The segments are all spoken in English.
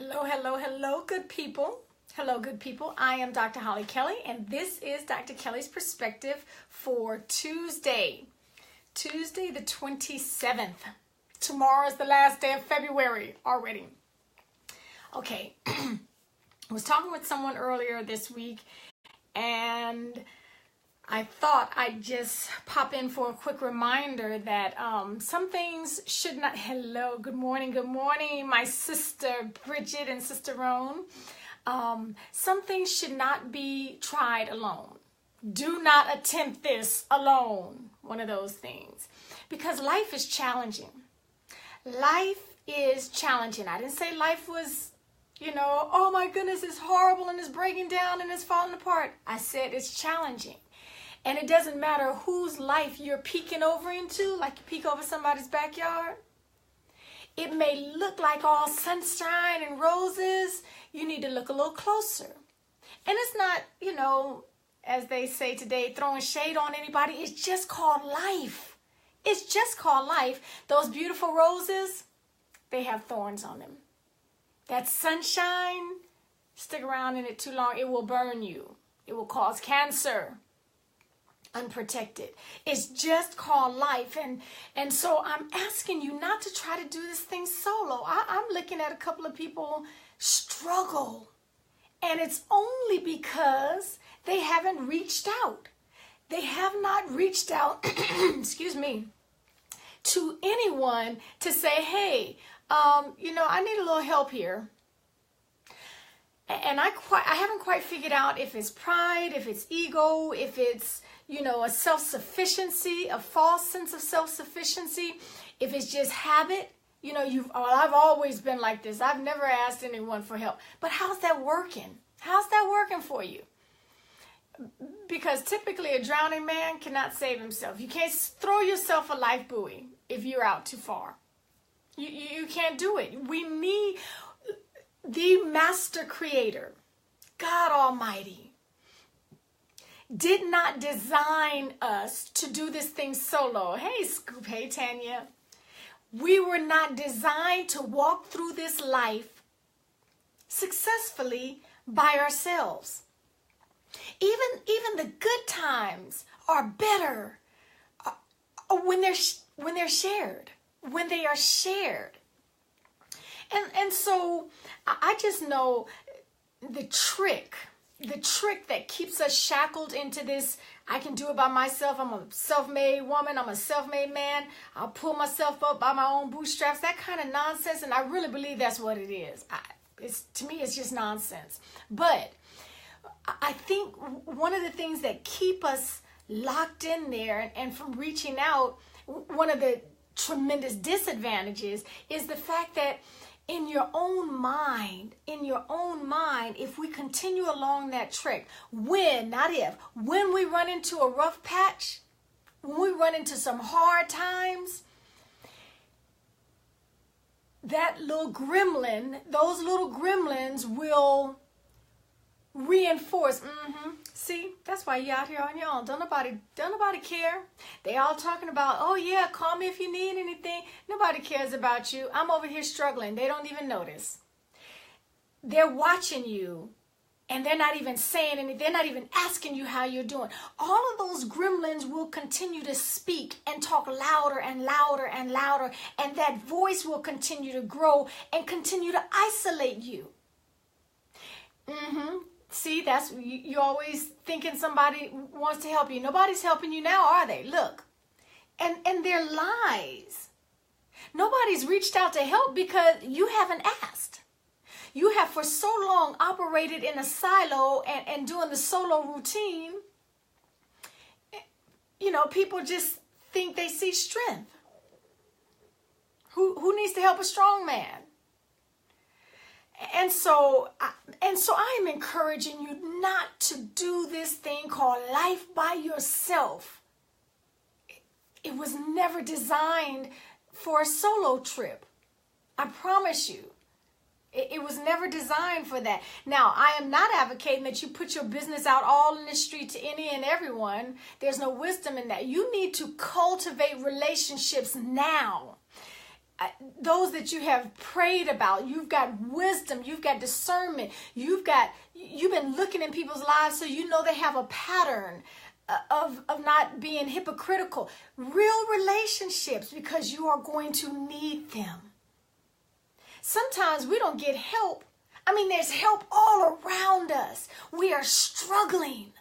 Hello, hello, hello, good people. Hello, good people. I am Dr. Hollie Kelly, and this is Dr. Kelly's perspective for Tuesday the 27th. Tomorrow is the last day of February already. Okay, I was talking with someone earlier this week, and I thought I'd just pop in for a quick reminder that some things should not... Hello, good morning, my sister Bridget and sister Roan. Some things should not be tried alone. Do not attempt this alone. One of those things. Because life is challenging. Life is challenging. I didn't say life was, oh my goodness, it's horrible and it's breaking down and it's falling apart. I said it's challenging. And it doesn't matter whose life you're peeking over into, like you peek over somebody's backyard. It may look like all sunshine and roses. You need to look a little closer. And it's not, as they say today, throwing shade on anybody. It's just called life. It's just called life. Those beautiful roses, they have thorns on them. That sunshine, stick around in it too long, it will burn you. It will cause cancer. Unprotected. It's just called life. And so I'm asking you not to try to do this thing solo. I'm looking at a couple of people struggle. And it's only because they haven't reached out. They have not reached out, excuse me, to anyone to say, hey, I need a little help here. And I haven't quite figured out if it's pride, if it's ego, if it's, a self-sufficiency, a false sense of self-sufficiency, if it's just habit. I've always been like this. I've never asked anyone for help. But how's that working? How's that working for you? Because typically a drowning man cannot save himself. You can't throw yourself a life buoy if you're out too far. You can't do it. We need the master creator, God Almighty, did not design us to do this thing solo. Hey, Scoop. Hey, Tanya. We were not designed to walk through this life successfully by ourselves. Even the good times are better when they're shared. When they are shared. And so I just know the trick that keeps us shackled into this, I can do it by myself, I'm a self-made woman, I'm a self-made man, I'll pull myself up by my own bootstraps, that kind of nonsense, and I really believe that's what it is. To me, it's just nonsense. But I think one of the things that keep us locked in there and from reaching out, one of the tremendous disadvantages is the fact that in your own mind, if we continue along that trek, when we run into a rough patch, when we run into some hard times, those little gremlins will reinforce. See, that's why you're out here on your own. Don't nobody care. They all talking about, oh yeah, call me if you need anything. Nobody cares about you. I'm over here struggling. They don't even notice. They're watching you, and they're not even saying anything. They're not even asking you how you're doing. All of those gremlins will continue to speak and talk louder and louder and louder, and that voice will continue to grow and continue to isolate you. See, that's you're always thinking somebody wants to help you. Nobody's helping you now, are they? Look. And they're lies. Nobody's reached out to help because you haven't asked. You have for so long operated in a silo and doing the solo routine. People just think they see strength. Who needs to help a strong man? And so I am encouraging you not to do this thing called life by yourself. It was never designed for a solo trip. I promise you. It was never designed for that. Now, I am not advocating that you put your business out all in the street to any and everyone. There's no wisdom in that. You need to cultivate relationships now. those that you have prayed about. You've got wisdom. You've got discernment. You've been looking in people's lives so you know they have a pattern of not being hypocritical. Real relationships, because you are going to need them. Sometimes we don't get help. I mean, there's help all around us. We are struggling,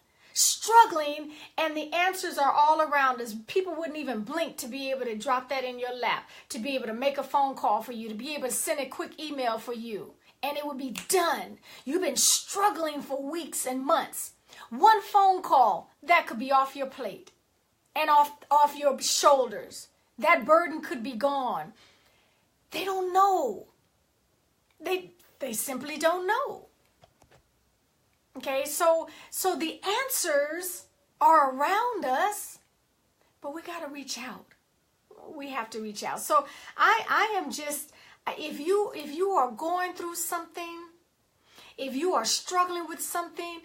and the answers are all around us. People wouldn't even blink to be able to drop that in your lap, to be able to make a phone call for you, to be able to send a quick email for you, and it would be done. You've been struggling for weeks and months. One phone call, that could be off your plate and off your shoulders. That burden could be gone. They don't know. They simply don't know. Okay, so the answers are around us, but we got to reach out. We have to reach out. So I am just, if you are going through something, if you are struggling with something,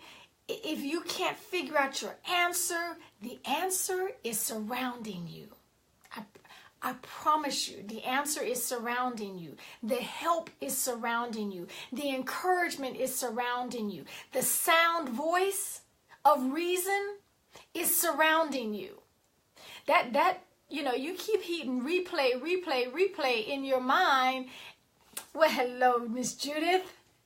if you can't figure out your answer, the answer is surrounding you. I promise you, the answer is surrounding you. The help is surrounding you. The encouragement is surrounding you. The sound voice of reason is surrounding you. You keep hitting replay in your mind. Well, hello, Miss Judith.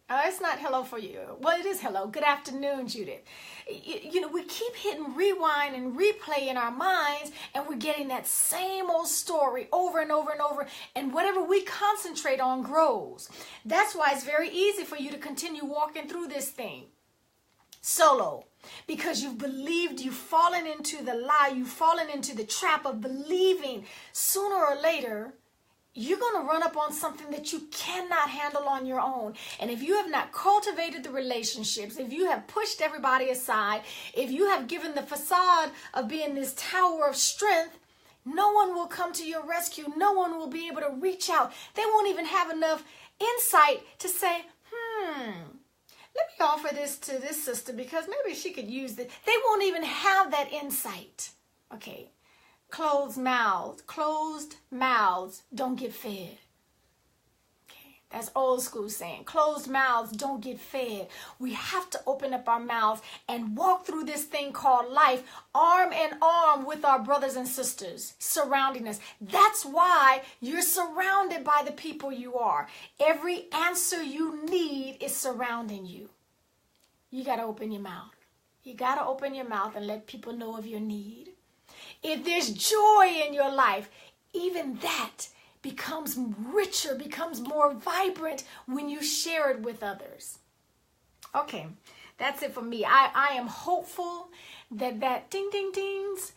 It's not hello for you. Well, it is hello. Good afternoon, Judith. We keep hitting rewind and replay in our minds, and we're getting that same old story over and over and over, and whatever we concentrate on grows. That's why it's very easy for you to continue walking through this thing solo, because you've believed, you've fallen into the lie, you've fallen into the trap of believing sooner or later you're going to run up on something that you cannot handle on your own. And if you have not cultivated the relationships, if you have pushed everybody aside, if you have given the facade of being this tower of strength, no one will come to your rescue. No one will be able to reach out. They won't even have enough insight to say, let me offer this to this sister because maybe she could use it. They won't even have that insight. Okay. Closed mouths don't get fed. Okay, that's old school saying. Closed mouths don't get fed. We have to open up our mouths and walk through this thing called life, arm in arm with our brothers and sisters surrounding us. That's why you're surrounded by the people you are. Every answer you need is surrounding you. You got to open your mouth. You got to open your mouth and let people know of your need. If there's joy in your life, even that becomes richer, becomes more vibrant when you share it with others. Okay, that's it for me. I am hopeful that ding, ding, dings,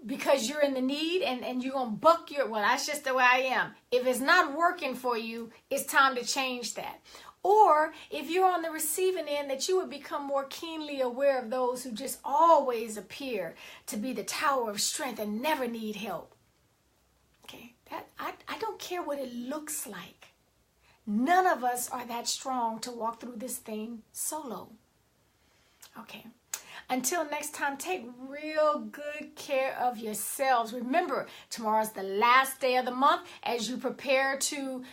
because you're in the need and you're going to buck well, that's just the way I am. If it's not working for you, it's time to change that. Or if you're on the receiving end, that you would become more keenly aware of those who just always appear to be the tower of strength and never need help. Okay, I don't care what it looks like. None of us are that strong to walk through this thing solo. Okay. Until next time, take real good care of yourselves. Remember, tomorrow's the last day of the month as you prepare to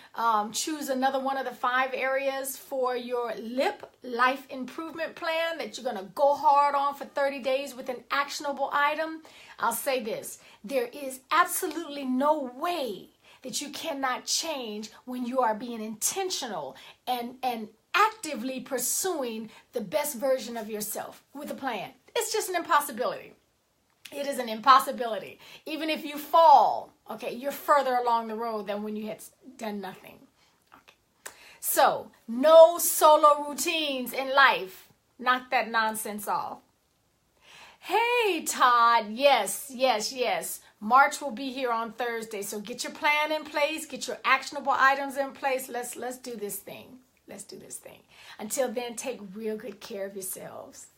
choose another one of the 5 areas for your LIP, Life Improvement Plan, that you're going to go hard on for 30 days with an actionable item. I'll say this, there is absolutely no way that you cannot change when you are being intentional and actively pursuing the best version of yourself with a plan. It's just an impossibility. It is an impossibility. Even if you fall, okay, you're further along the road than when you had done nothing. Okay. So, no solo routines in life. Knock that nonsense off. Hey, Todd. Yes. March will be here on Thursday. So get your plan in place. Get your actionable items in place. Let's do this thing. Let's do this thing. Until then, take real good care of yourselves.